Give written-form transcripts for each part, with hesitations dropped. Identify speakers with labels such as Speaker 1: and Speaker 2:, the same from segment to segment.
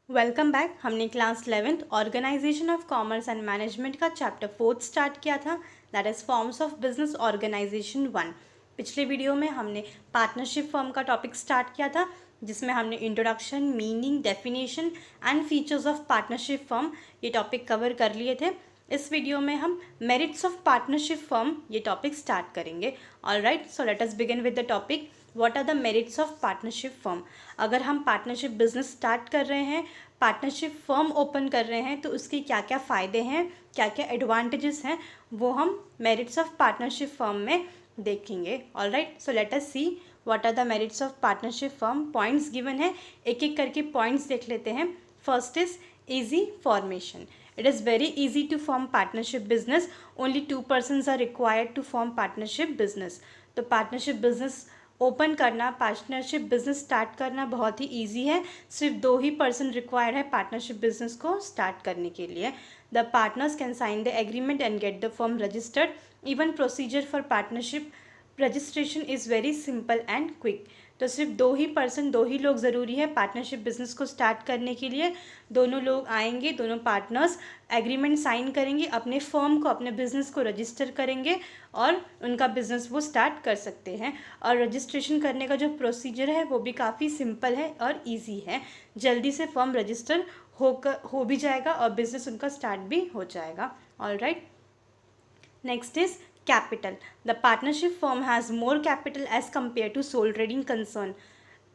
Speaker 1: Welcome back. हमने class 11th organisation of commerce and management का chapter 4 start किया था, that is forms of business organisation 1। पिछले video में हमने पार्टनरशिप फर्म का टॉपिक स्टार्ट किया था, जिसमें हमने introduction, meaning, definition and features of partnership firm ये टॉपिक कवर कर लिए थे। इस वीडियो में हम मेरिट्स ऑफ पार्टनरशिप फर्म ये टॉपिक स्टार्ट करेंगे। Alright, so let us begin with the topic what are the merits of partnership firm. अगर हम पार्टनरशिप बिजनेस स्टार्ट कर रहे हैं, पार्टनरशिप फर्म ओपन कर रहे हैं, तो उसके क्या क्या फ़ायदे हैं, क्या क्या एडवांटेजेस हैं, वो हम मेरिट्स ऑफ पार्टनरशिप फर्म में देखेंगे। Alright, so let us see what are the merits of partnership firm. Points given है, एक एक करके पॉइंट्स देख लेते हैं। First is easy formation. It is very easy to form partnership business. Only 2 persons are required to form partnership business. तो partnership business open करना, partnership business start करना बहुत ही ईजी है। सिर्फ 2 ही पर्सन रिक्वायर्ड है पार्टनरशिप बिजनेस को स्टार्ट करने के लिए। The partners can sign the agreement and get the firm registered. Even procedure for partnership registration is very simple and quick. तो सिर्फ 2 ही पर्सन, 2 ही लोग ज़रूरी है पार्टनरशिप बिजनेस को स्टार्ट करने के लिए। दोनों लोग आएंगे, दोनों पार्टनर्स एग्रीमेंट साइन करेंगे, अपने फर्म को, अपने बिजनेस को रजिस्टर करेंगे और उनका बिजनेस वो स्टार्ट कर सकते हैं। और रजिस्ट्रेशन करने का जो प्रोसीजर है वो भी काफ़ी सिंपल है और ईजी है। जल्दी से फर्म रजिस्टर हो भी जाएगा और बिजनेस उनका स्टार्ट भी हो जाएगा। Alright, next is capital. The partnership firm has more capital as compare to sole trading concern.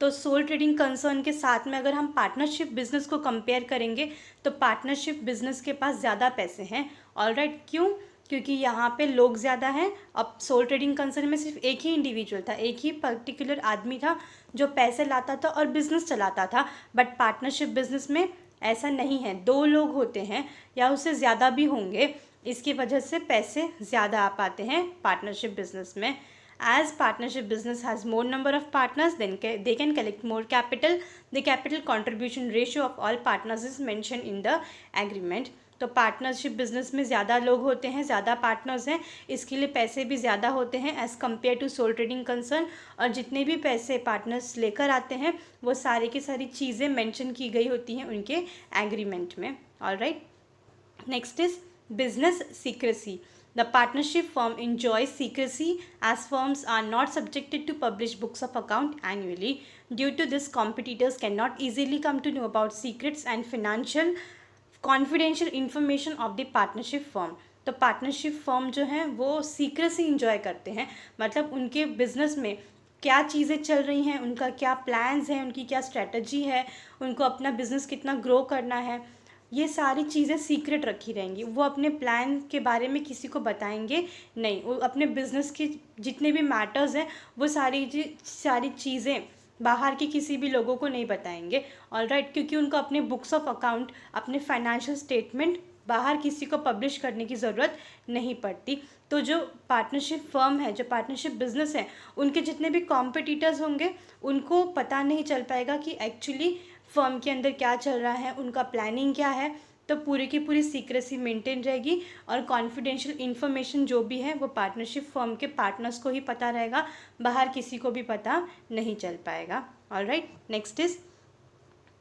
Speaker 1: तो सोल ट्रेडिंग कंसर्न के साथ में अगर हम पार्टनरशिप बिजनेस को कंपेयर करेंगे तो पार्टनरशिप बिजनेस के पास ज़्यादा पैसे हैं। ऑलराइट, क्यों? क्योंकि यहाँ पे लोग ज़्यादा हैं। अब सोल ट्रेडिंग कंसर्न में सिर्फ एक ही इंडिविजुअल था, एक ही पर्टिकुलर आदमी था जो पैसे लाता था और बिजनेस चलाता था। बट पार्टनरशिप बिजनेस में ऐसा नहीं है, 2 लोग होते हैं या उससे ज़्यादा भी होंगे। इसकी वजह से पैसे ज़्यादा आ पाते हैं पार्टनरशिप बिजनेस में। As partnership business has more number of partners, then they can collect more capital. The capital contribution ratio of all partners is mentioned in the agreement. तो पार्टनरशिप बिजनेस में ज़्यादा लोग होते हैं, ज़्यादा पार्टनर्स हैं, इसके लिए पैसे भी ज़्यादा होते हैं as compare to sole trading concern. और जितने भी पैसे पार्टनर्स लेकर आते हैं वो सारी की सारी चीज़ें मेंशन की गई होती हैं उनके एग्रीमेंट में। Alright, next is business secrecy. The partnership firm enjoys secrecy as firms are not subjected to publish books of account annually. Due to this, competitors cannot easily come to know about secrets and financial confidential information of the partnership firm. तो partnership firm जो हैं वो secrecy enjoy करते हैं, मतलब उनके business में क्या चीज़ें चल रही हैं, उनका क्या प्लान्स हैं, उनकी क्या स्ट्रेटजी है, उनको अपना बिजनेस कितना ग्रो करना है, ये सारी चीज़ें सीक्रेट रखी रहेंगी। वो अपने प्लान के बारे में किसी को बताएंगे नहीं। वो अपने बिजनेस के जितने भी मैटर्स हैं वो सारी चीज़ें बाहर के किसी भी लोगों को नहीं बताएंगे। ऑलराइट, क्योंकि उनको अपने बुक्स ऑफ अकाउंट, अपने फाइनेंशियल स्टेटमेंट बाहर किसी को पब्लिश करने की ज़रूरत नहीं पड़ती। तो जो पार्टनरशिप फर्म है, जो पार्टनरशिप बिजनेस है, उनके जितने भी कॉम्पिटिटर्स होंगे उनको पता नहीं चल पाएगा कि एक्चुअली फर्म के अंदर क्या चल रहा है, उनका प्लानिंग क्या है। तो पूरी की पूरी सीक्रेसी मेंटेन रहेगी और कॉन्फिडेंशियल इन्फॉर्मेशन जो भी है वो पार्टनरशिप फर्म के पार्टनर्स को ही पता रहेगा, बाहर किसी को भी पता नहीं चल पाएगा। Alright, next is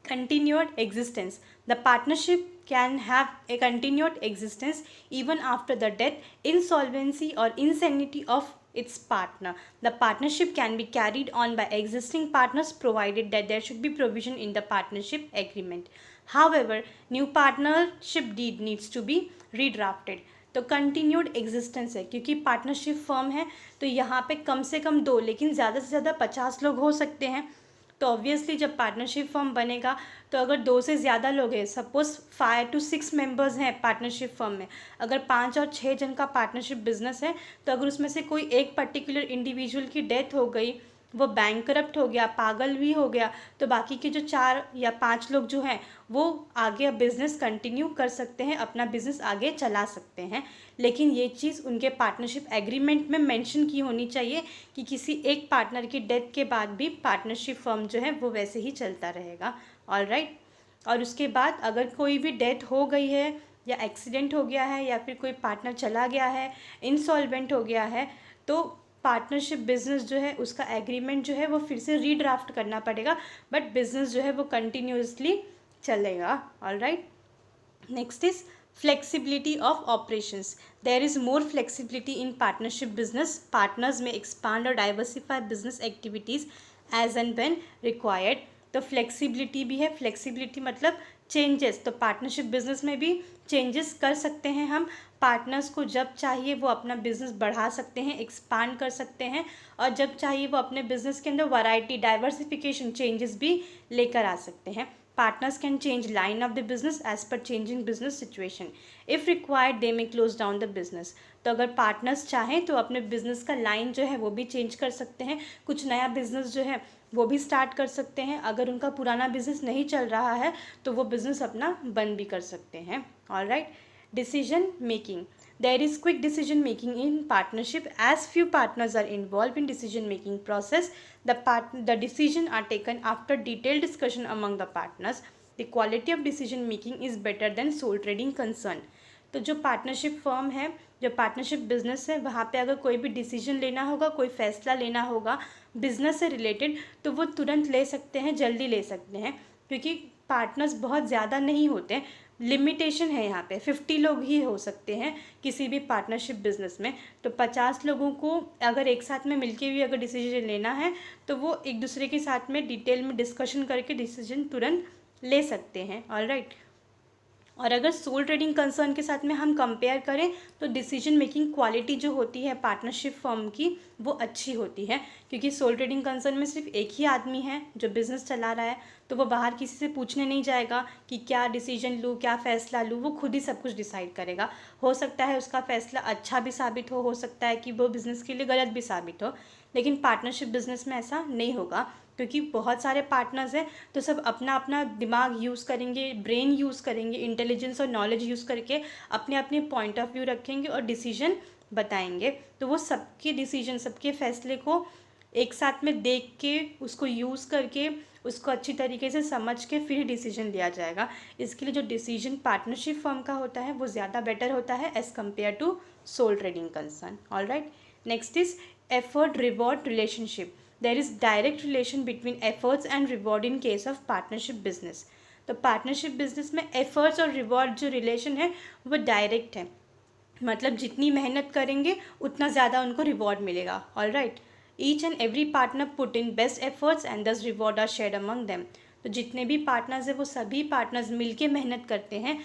Speaker 1: continued existence. The partnership can have a continued existence even after the death, insolvency or insanity of its partner. The partnership can be carried on by existing partners provided that there should be provision in the partnership agreement. However, new partnership deed needs to be redrafted. तो continued existence है, क्योंकि partnership firm है तो यहाँ पे कम से कम 2 लेकिन ज़्यादा से ज़्यादा 50 लोग हो सकते हैं। तो ऑब्वियसली जब पार्टनरशिप फर्म बनेगा तो अगर 2 से ज़्यादा लोग हैं, सपोज 5 to 6 मेंबर्स हैं पार्टनरशिप फर्म में, अगर 5 और 6 जन का पार्टनरशिप बिजनेस है तो अगर उसमें से कोई एक पर्टिकुलर इंडिविजुअल की डेथ हो गई, वो बैंकरप्ट हो गया, पागल भी हो गया, तो बाकी के जो 4 या 5 लोग जो हैं वो आगे बिज़नेस कंटिन्यू कर सकते हैं, अपना बिज़नेस आगे चला सकते हैं। लेकिन ये चीज़ उनके पार्टनरशिप एग्रीमेंट में मेंशन की होनी चाहिए कि किसी एक पार्टनर की डेथ के बाद भी पार्टनरशिप फर्म जो है वो वैसे ही चलता रहेगा। ऑलराइट, और उसके बाद अगर कोई भी डेथ हो गई है या एक्सीडेंट हो गया है या फिर कोई पार्टनर चला गया है, इंसॉल्वेंट हो गया है, तो पार्टनरशिप बिजनेस जो है उसका एग्रीमेंट जो है वो फिर से रीड्राफ्ट करना पड़ेगा, बट बिजनेस जो है वो कंटिन्यूसली चलेगा। All right, next is flexibility of operations. There is more flexibility in partnership business. Partners may expand or diversify business activities as and when required. तो फ्लेक्सिबिलिटी भी है, फ्लेक्सिबिलिटी मतलब चेंजेस, तो partnership business में भी changes कर सकते हैं हम। पार्टनर्स को जब चाहिए वो अपना बिजनेस बढ़ा सकते हैं, एक्सपांड कर सकते हैं, और जब चाहिए वो अपने बिजनेस के अंदर वैरायटी, डाइवर्सिफिकेशन, चेंजेस भी लेकर आ सकते हैं। Partners can change line of the business as per changing business situation. If required, they may close down the business. तो अगर पार्टनर्स चाहें तो अपने बिजनेस का लाइन जो है वो भी चेंज कर सकते हैं, कुछ नया बिजनेस जो है वो भी स्टार्ट कर सकते हैं। अगर उनका पुराना बिजनेस नहीं चल रहा है तो वो बिजनेस अपना बंद भी कर सकते हैं। All right, decision making. There is quick decision making in partnership as few partners are involved in decision making process. The decision are taken after detailed discussion among the partners. The quality of decision making is better than sole trading concern. तो जो partnership firm है, जो partnership business है, वहाँ पे अगर कोई भी डिसीजन लेना होगा, कोई फैसला लेना होगा बिजनेस से रिलेटेड, तो वो तुरंत ले सकते हैं, जल्दी ले सकते हैं, क्योंकि पार्टनर्स बहुत ज़्यादा नहीं होते हैं। लिमिटेशन है यहाँ पे, 50 लोग ही हो सकते हैं किसी भी पार्टनरशिप बिजनेस में। तो 50 लोगों को अगर एक साथ में मिलके भी अगर डिसीजन लेना है तो वो एक दूसरे के साथ में डिटेल में डिस्कशन करके डिसीजन तुरंत ले सकते हैं। ऑल राइट, और अगर सोल ट्रेडिंग कंसर्न के साथ में हम कंपेयर करें तो डिसीजन मेकिंग क्वालिटी जो होती है पार्टनरशिप फर्म की वो अच्छी होती है, क्योंकि सोल ट्रेडिंग कंसर्न में सिर्फ एक ही आदमी है जो बिज़नेस चला रहा है, तो वो बाहर किसी से पूछने नहीं जाएगा कि क्या डिसीजन लूँ, क्या फ़ैसला लूँ, वो खुद ही सब कुछ डिसाइड करेगा। हो सकता है उसका फ़ैसला अच्छा भी साबित हो सकता है कि वो बिज़नेस के लिए गलत भी साबित हो, लेकिन पार्टनरशिप बिजनेस में ऐसा नहीं होगा, क्योंकि बहुत सारे पार्टनर्स हैं तो सब अपना अपना दिमाग यूज़ करेंगे, ब्रेन यूज़ करेंगे, इंटेलिजेंस और नॉलेज यूज़ करके अपने अपने पॉइंट ऑफ व्यू रखेंगे और डिसीजन बताएंगे। तो वो सबके डिसीजन, सबके फैसले को एक साथ में देख के, उसको यूज़ करके, उसको अच्छी तरीके से समझ के फिर डिसीजन लिया जाएगा। इसके लिए जो डिसीजन पार्टनरशिप फर्म का होता है वो ज़्यादा बेटर होता है as compare to sole trading concern. All right, next is effort reward relationship. There is direct relation between efforts and reward in case of partnership business. तो पार्टनरशिप बिजनेस में efforts और रिवॉर्ड जो relation है वो direct है, मतलब जितनी मेहनत करेंगे उतना ज़्यादा उनको रिवॉर्ड मिलेगा। All right, each and every partner put in best efforts and thus reward are shared among them. तो जितने भी पार्टनर्स हैं वो सभी पार्टनर्स मिलके मेहनत करते हैं।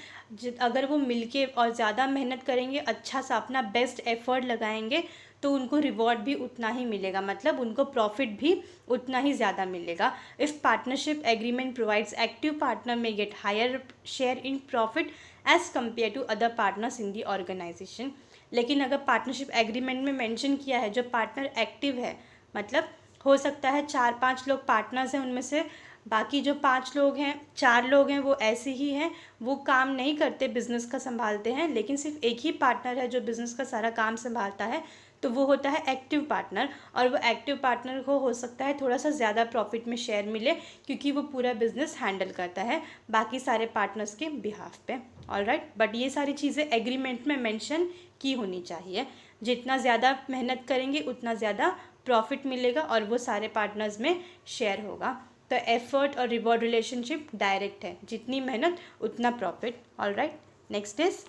Speaker 1: अगर वो मिलके और ज़्यादा मेहनत करेंगे, अच्छा सा अपना बेस्ट एफर्ट लगाएंगे, तो उनको रिवॉर्ड भी उतना ही मिलेगा, मतलब उनको प्रॉफिट भी उतना ही ज़्यादा मिलेगा। If partnership agreement provides active partner may get higher share in profit as compare to other partners in the organisation. लेकिन अगर पार्टनरशिप एग्रीमेंट में मेंशन किया है जो पार्टनर एक्टिव है, मतलब हो सकता है 4-5 लोग पार्टनर्स हैं, उनमें से बाकी जो 5 लोग हैं, 4 लोग हैं वो ऐसे ही हैं, वो काम नहीं करते, बिज़नेस का संभालते हैं, लेकिन सिर्फ एक ही पार्टनर है जो बिज़नेस का सारा काम संभालता है, तो वो होता है एक्टिव पार्टनर। और वो एक्टिव पार्टनर को हो सकता है थोड़ा सा ज़्यादा प्रॉफिट में शेयर मिले, क्योंकि वो पूरा बिजनेस हैंडल करता है बाकी सारे पार्टनर्स के बिहाफ पे। ऑल राइट, बट ये सारी चीज़ें एग्रीमेंट में मेंशन की होनी चाहिए। जितना ज़्यादा मेहनत करेंगे उतना ज़्यादा प्रॉफिट मिलेगा और वो सारे पार्टनर्स में शेयर होगा। तो एफर्ट और रिवॉर्ड रिलेशनशिप डायरेक्ट है, जितनी मेहनत उतना profit. All right, next is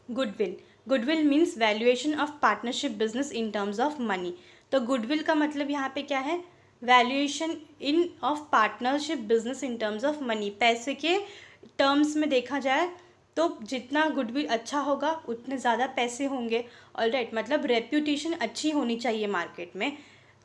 Speaker 1: goodwill. Goodwill means valuation of partnership business in terms of money. तो गुडविल का मतलब यहाँ पे क्या है, valuation in of partnership business in terms of money. पैसे के टर्म्स में देखा जाए तो जितना गुडविल अच्छा होगा उतने ज़्यादा पैसे होंगे. ऑलराइट, मतलब रेप्यूटेशन अच्छी होनी चाहिए मार्केट में,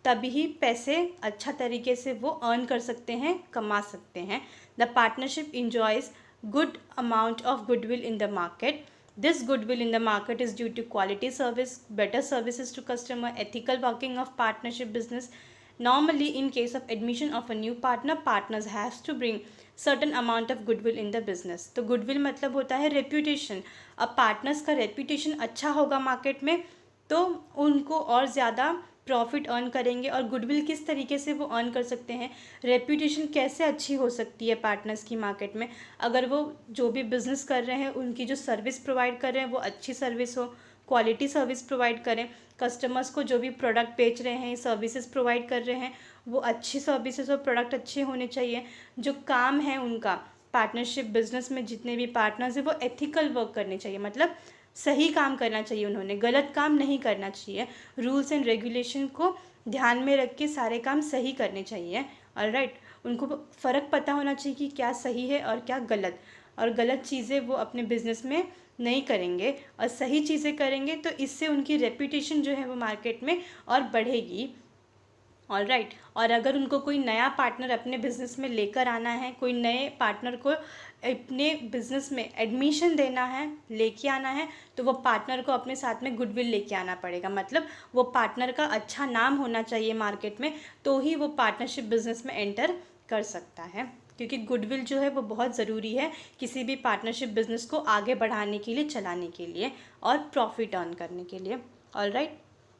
Speaker 1: तभी ही पैसे अच्छा तरीके से वो अर्न कर सकते हैं, कमा सकते हैं. The partnership enjoys good amount of goodwill in the market. This goodwill in the market is due to quality service, better services to customer, ethical working of partnership business. Normally, in case of admission of a new partner, partners have to bring certain amount of goodwill in the business. तो goodwill मतलब होता है reputation. अब partners का reputation अच्छा होगा market में तो उनको और ज़्यादा प्रॉफिट अर्न करेंगे. और गुडविल किस तरीके से वो अर्न कर सकते हैं, रेप्यूटेशन कैसे अच्छी हो सकती है पार्टनर्स की मार्केट में, अगर वो जो भी बिज़नेस कर रहे हैं उनकी जो सर्विस प्रोवाइड कर रहे हैं वो अच्छी सर्विस हो, क्वालिटी सर्विस प्रोवाइड करें. कस्टमर्स को जो भी प्रोडक्ट बेच रहे हैं, सर्विसेज प्रोवाइड कर रहे हैं, वो अच्छी सर्विसेज और प्रोडक्ट अच्छे होने चाहिए. जो काम है उनका पार्टनरशिप बिजनेस में जितने भी पार्टनर्स हैं वो एथिकल वर्क करने चाहिए, मतलब सही काम करना चाहिए, उन्होंने गलत काम नहीं करना चाहिए, रूल्स एंड रेगुलेशन को ध्यान में रख के सारे काम सही करने चाहिए। ऑलराइट, उनको फ़र्क पता होना चाहिए कि क्या सही है और क्या गलत, और गलत चीज़ें वो अपने बिजनेस में नहीं करेंगे और सही चीज़ें करेंगे, तो इससे उनकी रेपुटेशन जो है वो मार्केट में और बढ़ेगी। ऑलराइट, और अगर उनको कोई नया पार्टनर अपने बिजनेस में लेकर आना है, कोई नए पार्टनर को अपने बिजनेस में एडमिशन देना है, लेके आना है, तो वो पार्टनर को अपने साथ में गुडविल लेके आना पड़ेगा, मतलब वो पार्टनर का अच्छा नाम होना चाहिए मार्केट में, तो ही वो पार्टनरशिप बिजनेस में एंटर कर सकता है, क्योंकि गुडविल जो है वो बहुत ज़रूरी है किसी भी पार्टनरशिप बिजनेस को आगे बढ़ाने के लिए, चलाने के लिए और प्रॉफिट अर्न करने के लिए। Alright,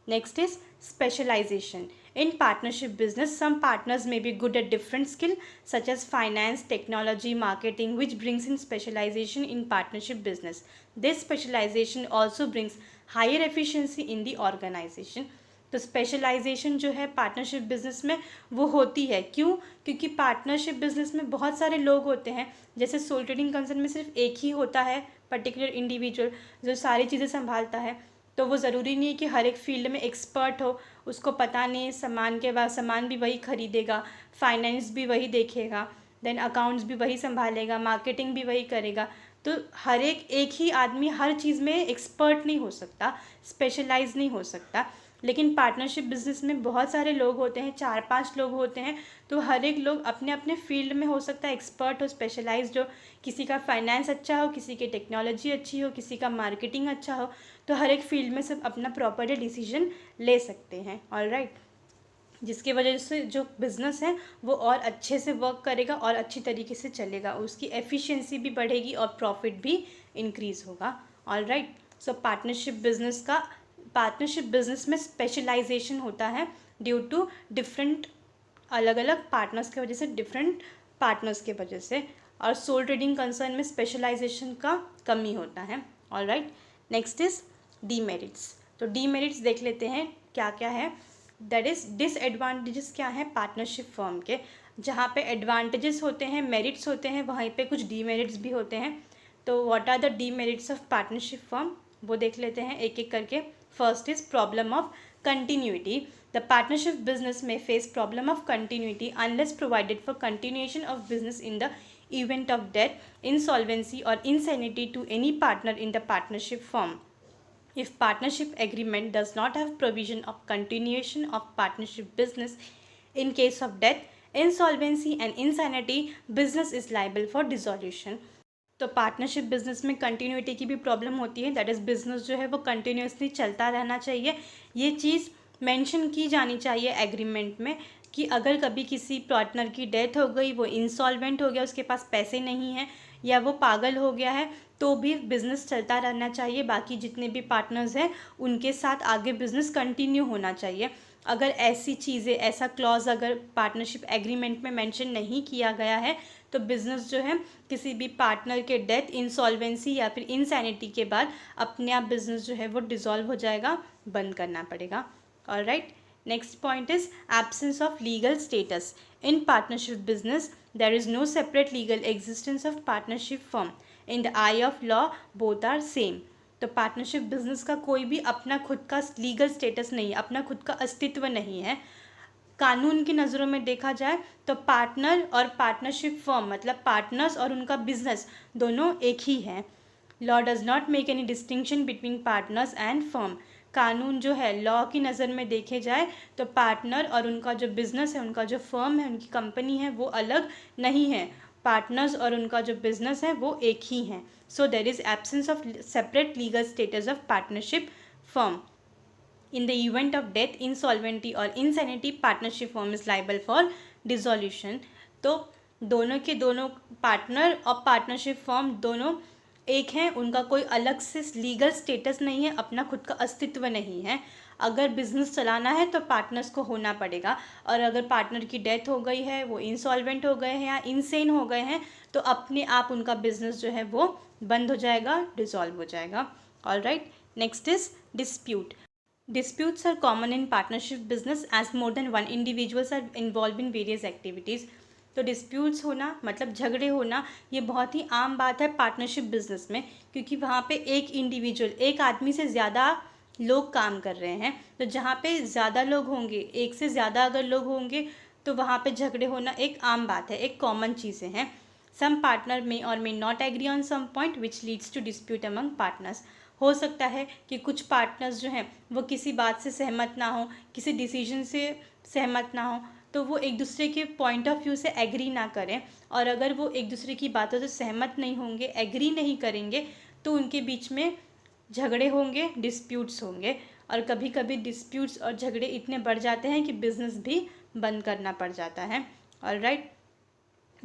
Speaker 1: next is specialization. In partnership business, some partners may be good at different skill such as finance, technology, marketing, which brings in specialization in partnership business. This specialization also brings higher efficiency in the organization. तो specialisation जो है partnership business में वो होती है, क्यों? क्योंकि partnership business में बहुत सारे लोग होते हैं, जैसे सोल ट्रेडिंग कंसर्न में सिर्फ एक ही होता है पर्टिकुलर इंडिविजुअल जो सारी चीज़ें संभालता है, तो वो ज़रूरी नहीं है कि हर एक फील्ड में एक्सपर्ट हो, उसको पता नहीं सामान के बाद सामान भी वही खरीदेगा, फाइनेंस भी वही देखेगा, देन अकाउंट्स भी वही संभालेगा, मार्केटिंग भी वही करेगा, तो हर एक ही आदमी हर चीज़ में एक्सपर्ट नहीं हो सकता, स्पेशलाइज नहीं हो सकता। लेकिन पार्टनरशिप बिजनेस में बहुत सारे लोग होते हैं, 4-5 लोग होते हैं, तो हर एक लोग अपने अपने फील्ड में हो सकता है एक्सपर्ट हो, स्पेशलाइज्ड हो, किसी का फाइनेंस अच्छा हो, किसी की टेक्नोलॉजी अच्छी हो, किसी का मार्केटिंग अच्छा हो, तो हर एक फील्ड में सब अपना प्रॉपर डिसीजन ले सकते हैं। ऑलराइट, जिसकी वजह से जो बिज़नेस है वो और अच्छे से वर्क करेगा और अच्छी तरीके से चलेगा, उसकी एफिशिएंसी भी बढ़ेगी और प्रॉफिट भी इंक्रीज़ होगा। ऑलराइट, सो पार्टनरशिप बिजनेस में स्पेशलाइजेशन होता है ड्यू टू डिफरेंट अलग अलग पार्टनर्स की वजह से, डिफरेंट पार्टनर्स के वजह से, और सोल ट्रेडिंग कंसर्न में स्पेशलाइजेशन का कमी होता है। Alright, next is demerits. तो डीमेरिट्स देख लेते हैं क्या क्या है। दैट इज़ डिसएडवांटेजेस क्या है पार्टनरशिप फर्म के, जहाँ पे एडवांटेजेस होते हैं, मेरिट्स होते हैं, वहीं पे कुछ डीमेरिट्स भी होते हैं। तो what are the demerits of partnership firm, वो देख लेते हैं एक एक करके। First is problem of continuity. The partnership business may face problem of continuity unless provided for continuation of business in the event of death, insolvency or insanity to any partner in the partnership firm. If partnership agreement does not have provision of continuation of partnership business in case of death, insolvency and insanity, business is liable for dissolution. तो partnership business में continuity की भी problem होती है, that is business जो है वो continuously चलता रहना चाहिए। ये चीज़ मेंशन की जानी चाहिए एग्रीमेंट में कि अगर कभी किसी पार्टनर की डेथ हो गई, वो इंसॉल्वेंट हो गया, उसके पास पैसे नहीं हैं या वो पागल हो गया है, तो भी बिज़नेस चलता रहना चाहिए, बाकी जितने भी पार्टनर्स हैं उनके साथ आगे बिज़नेस कंटिन्यू होना चाहिए। अगर ऐसी चीज़ें, ऐसा क्लॉज अगर पार्टनरशिप एग्रीमेंट में मेंशन नहीं किया गया है, तो बिज़नेस जो है किसी भी पार्टनर के डेथ, इंसॉल्वेंसी या फिर इंसैनिटी के बाद अपने आप बिज़नेस जो है वो डिसॉल्व हो जाएगा, बंद करना पड़ेगा। Alright, next point is absence of legal status. In partnership business there is no separate legal existence of partnership firm, in the eye of law both are same. तो पार्टनरशिप बिजनेस का कोई भी अपना खुद का लीगल स्टेटस नहीं है, अपना खुद का अस्तित्व नहीं है। कानून की नज़रों में देखा जाए तो पार्टनर और पार्टनरशिप फर्म, मतलब पार्टनर्स और उनका बिजनेस दोनों एक ही हैं। Law does not make any distinction between partners and firm. कानून जो है लॉ की नज़र में देखे जाए तो पार्टनर और उनका जो बिज़नेस है, उनका जो फर्म है, उनकी कंपनी है, वो अलग नहीं है। पार्टनर्स और उनका जो बिज़नेस है वो एक ही हैं। So there is absence of separate legal status of partnership firm. In the event of death, insolvency or insanity, partnership firm is liable for dissolution. तो दोनों के दोनों पार्टनर और पार्टनरशिप फर्म दोनों एक हैं, उनका कोई अलग से लीगल स्टेटस नहीं है, अपना खुद का अस्तित्व नहीं है। अगर बिजनेस चलाना है तो पार्टनर्स को होना पड़ेगा, और अगर पार्टनर की डेथ हो गई है, वो इंसॉल्वेंट हो गए हैं या इनसेन हो गए हैं, तो अपने आप उनका बिजनेस जो है वो बंद हो जाएगा, डिसॉल्व हो जाएगा। Alright, next is dispute. Disputes are common in partnership business as more than one individuals are involved in various activities. तो डिस्प्यूट्स होना मतलब झगड़े होना ये बहुत ही आम बात है पार्टनरशिप बिजनेस में, क्योंकि वहाँ पे एक इंडिविजुअल, एक आदमी से ज़्यादा लोग काम कर रहे हैं। तो जहाँ पे ज़्यादा लोग होंगे, एक से ज़्यादा अगर लोग होंगे तो वहाँ पे झगड़े होना एक आम बात है, एक कॉमन चीज़ें हैं। सम partner may or may not agree on some point which leads to dispute among partners. हो सकता है कि कुछ पार्टनर्स जो हैं वो किसी बात से सहमत ना हो, किसी डिसीजन से सहमत ना हो, तो वो एक दूसरे के पॉइंट ऑफ व्यू से एग्री ना करें। और अगर वो एक दूसरे की बातों से सहमत नहीं होंगे, एग्री नहीं करेंगे, तो उनके बीच में झगड़े होंगे, डिस्प्यूट्स होंगे। और कभी कभी डिस्प्यूट्स और झगड़े इतने बढ़ जाते हैं कि बिज़नेस भी बंद करना पड़ जाता है। ऑलराइट,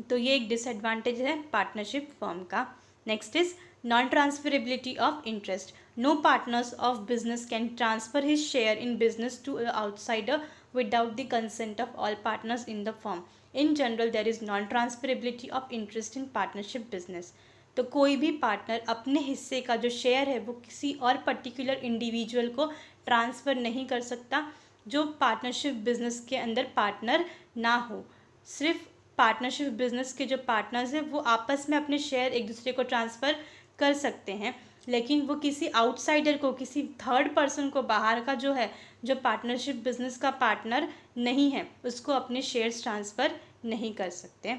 Speaker 1: तो ये एक डिसएडवांटेज है पार्टनरशिप फर्म का। Next is non transferability of interest. No partners of business can transfer his share in business to outsider without the consent of all partners in the firm. In general, there is non-transferability of interest in partnership business. तो कोई भी partner अपने हिस्से का जो share है वो किसी और पर्टिकुलर इंडिविजुअल को ट्रांसफ़र नहीं कर सकता जो पार्टनरशिप बिजनेस के अंदर पार्टनर ना हो। सिर्फ पार्टनरशिप बिजनेस के जो पार्टनर्स हैं वो आपस में अपने शेयर एक दूसरे को ट्रांसफ़र कर सकते हैं, लेकिन वो किसी आउटसाइडर को, किसी थर्ड पर्सन को, बाहर का जो है, जो पार्टनरशिप बिजनेस का पार्टनर नहीं है, उसको अपने शेयर्स ट्रांसफ़र नहीं कर सकते।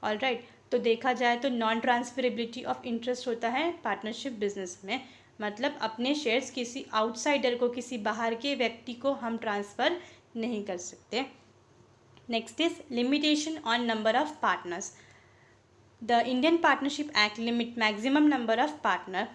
Speaker 1: ऑलराइट, तो देखा जाए तो नॉन ट्रांसफरेबिलिटी ऑफ इंटरेस्ट होता है पार्टनरशिप बिजनेस में, मतलब अपने शेयर्स किसी आउटसाइडर को, किसी बाहर के व्यक्ति को हम ट्रांसफ़र नहीं कर सकते। Next is limitation on number of partners. The Indian partnership act limit maximum number of partner.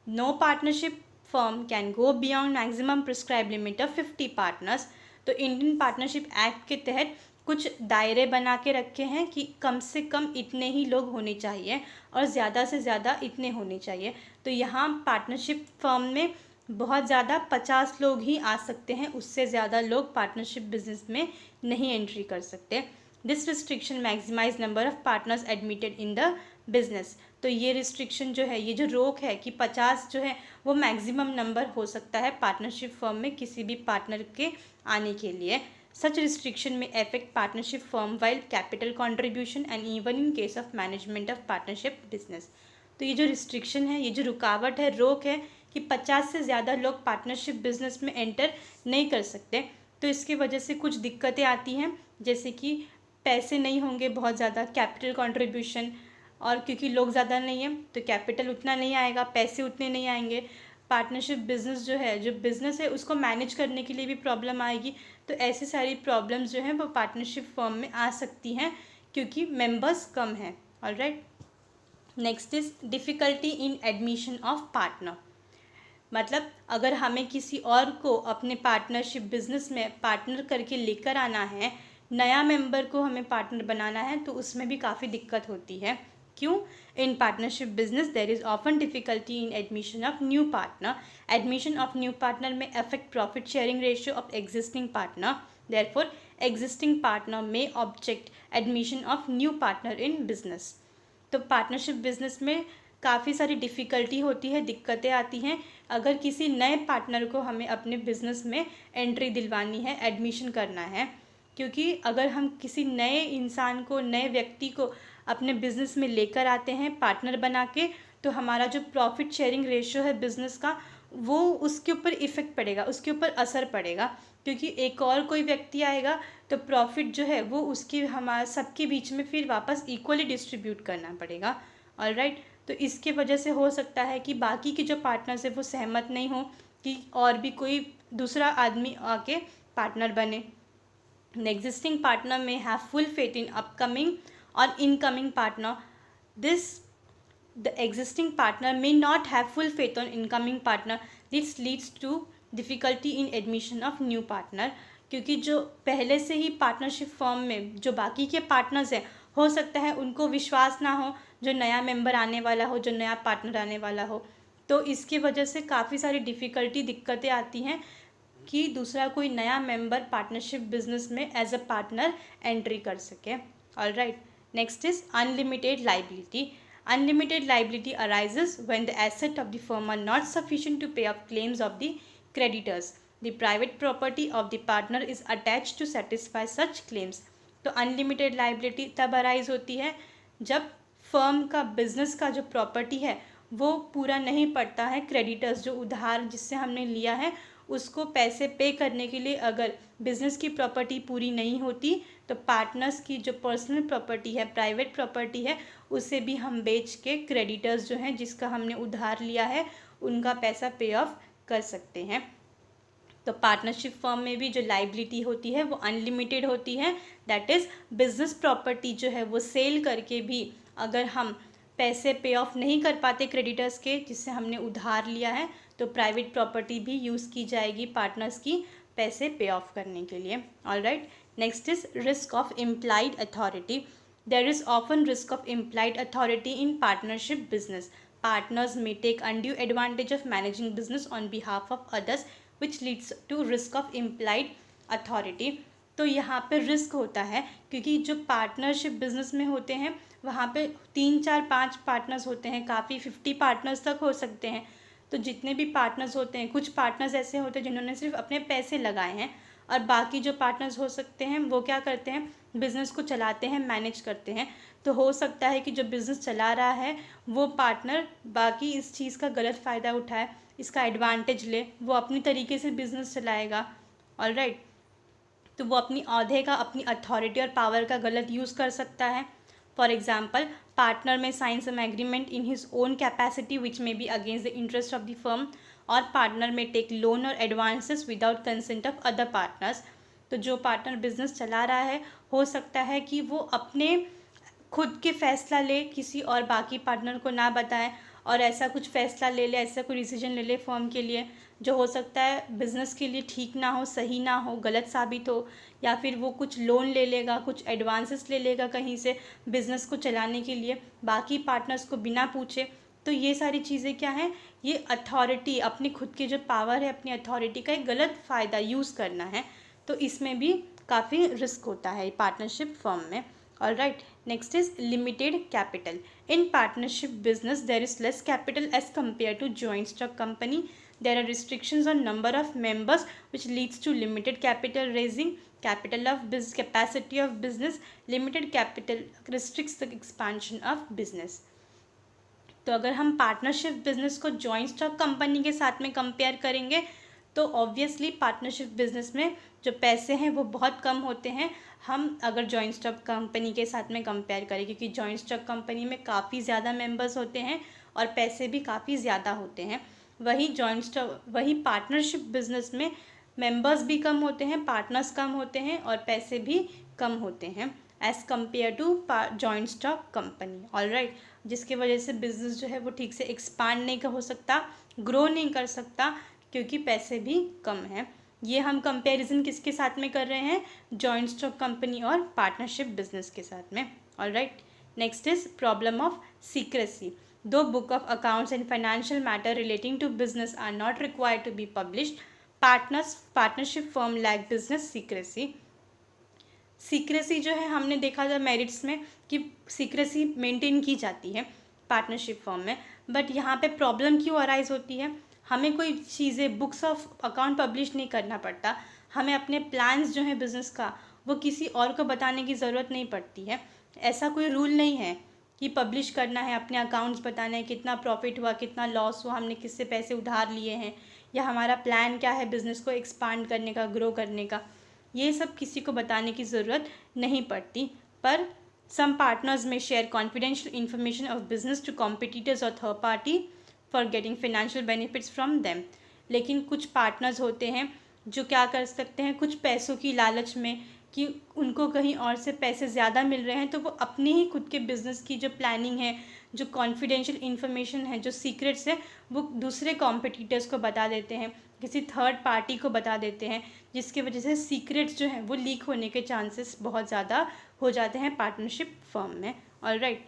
Speaker 1: No partnership firm can go beyond maximum prescribe limit of 50 partners. तो इंडियन पार्टनरशिप एक्ट के तहत कुछ दायरे बना के रखे हैं कि कम से कम इतने ही लोग होने चाहिए और ज़्यादा से ज़्यादा इतने होने चाहिए। तो यहाँ पार्टनरशिप फर्म में बहुत ज़्यादा 50 लोग ही आ सकते हैं, उससे ज़्यादा लोग पार्टनरशिप बिजनेस में नहीं एंट्री कर सकते। This restriction maximize number of partners admitted in the business. तो ये रिस्ट्रिक्शन जो है, ये जो रोक है कि 50 जो है वो मैक्सिमम नंबर हो सकता है पार्टनरशिप फर्म में किसी भी पार्टनर के आने के लिए। सच रिस्ट्रिक्शन में affect partnership firm while capital contribution and even in case of management of partnership business. तो ये जो रिस्ट्रिक्शन है, ये जो रुकावट है, रोक है कि 50 से ज़्यादा लोग पार्टनरशिप बिजनेस में एंटर नहीं कर सकते, तो इसकी वजह से कुछ दिक्कतें आती हैं, जैसे कि पैसे नहीं होंगे बहुत ज़्यादा, कैपिटल कंट्रीब्यूशन, और क्योंकि लोग ज़्यादा नहीं हैं तो कैपिटल उतना नहीं आएगा, पैसे उतने नहीं आएंगे। पार्टनरशिप बिजनेस जो है, जो बिज़नेस है, उसको मैनेज करने के लिए भी प्रॉब्लम आएगी। तो ऐसी सारी प्रॉब्लम्स जो हैं वो पार्टनरशिप फर्म में आ सकती हैं क्योंकि मेंबर्स कम हैं। Alright, next is difficulty in admission of partner. मतलब अगर हमें किसी और को अपने पार्टनरशिप बिजनेस में पार्टनर करके लेकर आना है, नया मेंबर को हमें पार्टनर बनाना है, तो उसमें भी काफ़ी दिक्कत होती है। क्यों? In partnership business there is often difficulty in admission of new partner. Admission of new partner may affect profit sharing ratio of existing partner. Therefore existing partner may object admission of new partner in business. तो partnership business में काफ़ी सारी difficulty होती है, दिक्कतें आती हैं अगर किसी नए पार्टनर को हमें अपने बिज़नेस में एंट्री दिलवानी है, एडमिशन करना है। क्योंकि अगर हम किसी नए इंसान को, नए व्यक्ति को अपने बिज़नेस में लेकर आते हैं पार्टनर बना के, तो हमारा जो प्रॉफिट शेयरिंग रेशियो है बिज़नेस का, वो उसके ऊपर इफ़ेक्ट पड़ेगा, उसके ऊपर असर पड़ेगा। क्योंकि एक और कोई व्यक्ति आएगा तो प्रॉफिट जो है वो उसकी, हमारा सबके बीच में फिर वापस इक्वली डिस्ट्रीब्यूट करना पड़ेगा। ऑलराइट, तो इसके वजह से हो सकता है कि बाकी के जो पार्टनर्स है वो सहमत नहीं हो कि और भी कोई दूसरा आदमी आके पार्टनर बने। The existing partner may have full faith in upcoming or incoming partner. The existing partner may not have full faith on incoming partner. This leads to difficulty in admission of new partner. क्योंकि जो पहले से ही partnership firm में जो बाकी के partners हैं, हो सकता है उनको विश्वास ना हो जो नया मेंबर आने वाला हो, जो नया पार्टनर आने वाला हो, तो इसकी वजह से काफ़ी सारी डिफ़िकल्टी, दिक्कतें आती हैं कि दूसरा कोई नया मेंबर पार्टनरशिप बिजनेस में एज अ पार्टनर एंट्री कर सके। Alright, next is unlimited liability. Unlimited liability arises when the asset of the firm are not sufficient to pay off claims of the creditors. The private property of the partner is attached to satisfy such claims. तो unlimited liability तब arise होती है जब firm का business का जो property है वो पूरा नहीं पड़ता है क्रेडिटर्स, जो उधार जिससे हमने लिया है उसको पैसे पे करने के लिए अगर बिजनेस की प्रॉपर्टी पूरी नहीं होती तो पार्टनर्स की जो पर्सनल प्रॉपर्टी है, प्राइवेट प्रॉपर्टी है, उसे भी हम बेच के क्रेडिटर्स जो हैं जिसका हमने उधार लिया है उनका पैसा पे ऑफ कर सकते हैं। तो पार्टनरशिप फर्म में भी जो लाइबिलिटी होती है वो अनलिमिटेड होती है, दैट इज़ बिजनेस प्रॉपर्टी जो है वो सेल करके भी अगर हम पैसे पे ऑफ नहीं कर पाते क्रेडिटर्स के जिससे हमने उधार लिया है तो प्राइवेट प्रॉपर्टी भी यूज़ की जाएगी पार्टनर्स की पैसे पे ऑफ करने के लिए। Alright, next is risk of implied authority. There is often risk of implied authority in partnership business. Partners may take undue advantage of managing business on behalf of others which leads to risk of implied authority। तो यहाँ पे risk होता है क्योंकि जो partnership business में होते हैं वहाँ पे 3 4 5 पार्टनर्स होते हैं, काफ़ी 50 पार्टनर्स तक हो सकते हैं। तो जितने भी पार्टनर्स होते हैं, कुछ पार्टनर्स ऐसे होते हैं जिन्होंने सिर्फ अपने पैसे लगाए हैं और बाकी जो पार्टनर्स हो सकते हैं वो क्या करते हैं, बिज़नेस को चलाते हैं, मैनेज करते हैं। तो हो सकता है कि जो बिज़नेस चला रहा है वो पार्टनर बाकी इस चीज़ का गलत फ़ायदा उठाए, इसका एडवांटेज ले, वो अपनी तरीके से बिज़नेस चलाएगा। ऑलराइट, तो वो अपनी औहदे का, अपनी अथॉरिटी और पावर का गलत यूज़ कर सकता है। For example, partner may sign some agreement in his own capacity which may be against the interest of the firm, or partner may take loan or advances without consent of other partners. तो जो partner business चला रहा है हो सकता है कि वो अपने खुद के फैसला ले, किसी और बाकी पार्टनर को ना बताए और ऐसा कुछ फैसला ले ले, ऐसा कोई डिसीजन ले ले फर्म के लिए जो हो सकता है बिज़नेस के लिए ठीक ना हो, सही ना हो, गलत साबित हो, या फिर वो कुछ लोन ले लेगा, कुछ एडवांसेस ले लेगा कहीं से बिज़नेस को चलाने के लिए बाकी पार्टनर्स को बिना पूछे। तो ये सारी चीज़ें क्या हैं, ये अथॉरिटी, अपनी खुद की जो पावर है, अपनी अथॉरिटी का एक गलत फ़ायदा यूज़ करना है। तो इसमें भी काफ़ी रिस्क होता है पार्टनरशिप फर्म में। Alright, next is limited capital. In partnership business there is less capital as compare to joint stock company. There are restrictions on number of members which leads to limited capital raising, capacity of business, limited capital restricts the expansion of business। तो अगर हम partnership business को joint stock company के साथ में compare करेंगे तो obviously partnership business में जो पैसे हैं वो बहुत कम होते हैं हम अगर जॉइंट स्टॉक कंपनी के साथ में कंपेयर करें, क्योंकि जॉइंट स्टॉक कंपनी में काफ़ी ज़्यादा मेंबर्स होते हैं और पैसे भी काफ़ी ज़्यादा होते हैं। वही पार्टनरशिप बिजनेस में मेंबर्स भी कम होते हैं, पार्टनर्स कम होते हैं और पैसे भी कम होते हैं as compare to joint stock company. Alright, जिसकी वजह से बिजनेस जो है वो ठीक से एक्सपांड नहीं हो सकता, ग्रो नहीं कर सकता क्योंकि पैसे भी कम हैं। ये हम कंपैरिजन किसके साथ में कर रहे हैं, जॉइंट स्टॉक कंपनी और पार्टनरशिप बिजनेस के साथ में। Alright, next is problem of secrecy. Though book of accounts and financial matter relating to business are not required to be published, partnership firm lack business secrecy। Secrecy जो है हमने देखा था merits में कि सीक्रेसी मेंटेन की जाती है पार्टनरशिप फर्म में, बट यहाँ पे प्रॉब्लम क्यों अराइज होती है, हमें कोई चीज़ें बुक्स ऑफ अकाउंट पब्लिश नहीं करना पड़ता, हमें अपने प्लान्स जो है बिज़नेस का वो किसी और को बताने की ज़रूरत नहीं पड़ती है। ऐसा कोई रूल नहीं है कि पब्लिश करना है, अपने अकाउंट्स बताना है, कितना प्रॉफिट हुआ, कितना लॉस हुआ, हमने किससे पैसे उधार लिए हैं, या हमारा प्लान क्या है बिज़नेस को एक्सपांड करने का, ग्रो करने का, ये सब किसी को बताने की ज़रूरत नहीं पड़ती। पर some partners may share confidential information of business to competitors और third party for getting financial benefits from them. लेकिन कुछ पार्टनर्स होते हैं जो क्या कर सकते हैं, कुछ पैसों की लालच में कि उनको कहीं और से पैसे ज़्यादा मिल रहे हैं तो वो अपने ही खुद के बिज़नेस की जो प्लानिंग है, जो कॉन्फिडेंशियल इन्फॉर्मेशन है, जो सीक्रेट्स है, वो दूसरे कॉम्पिटिटर्स को बता देते हैं, किसी थर्ड पार्टी को बता देते हैं, जिसकी वजह से सीक्रेट्स जो हैं वो लीक होने के चांसेस बहुत ज़्यादा हो जाते हैं पार्टनरशिप फर्म में। ऑलराइट,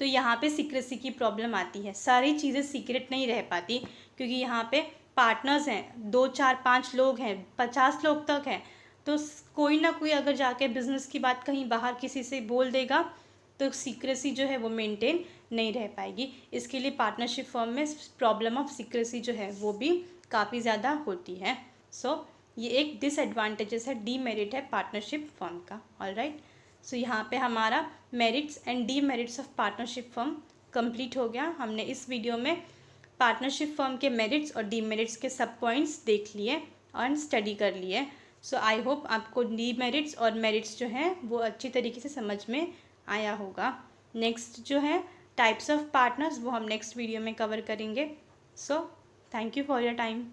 Speaker 1: तो यहाँ पे सीक्रेसी की प्रॉब्लम आती है, सारी चीज़ें सीक्रेट नहीं रह पाती क्योंकि यहाँ पे पार्टनर्स हैं, 2 4 5 लोग हैं, 50 लोग तक हैं, तो कोई ना कोई अगर जाके बिज़नेस की बात कहीं बाहर किसी से बोल देगा तो सीक्रेसी जो है वो मेंटेन नहीं रह पाएगी। इसके लिए पार्टनरशिप फर्म में प्रॉब्लम ऑफ सीक्रेसी जो है वो भी काफ़ी ज़्यादा होती है। सो ये एक डिसएडवांटेजेस है, डीमेरिट है पार्टनरशिप फर्म का। ऑलराइट, सो यहाँ पे हमारा merits and demerits of partnership firm complete हो गया। हमने इस वीडियो में पार्टनरशिप फर्म के मेरिट्स और डीमेरिट्स के सब पॉइंट्स देख लिए और स्टडी कर लिए। सो आई होप आपको डीमेरिट्स और मेरिट्स जो हैं वो अच्छी तरीके से समझ में आया होगा। नेक्स्ट जो है टाइप्स ऑफ पार्टनर्स, वो हम नेक्स्ट वीडियो में कवर करेंगे। So thank you for your time.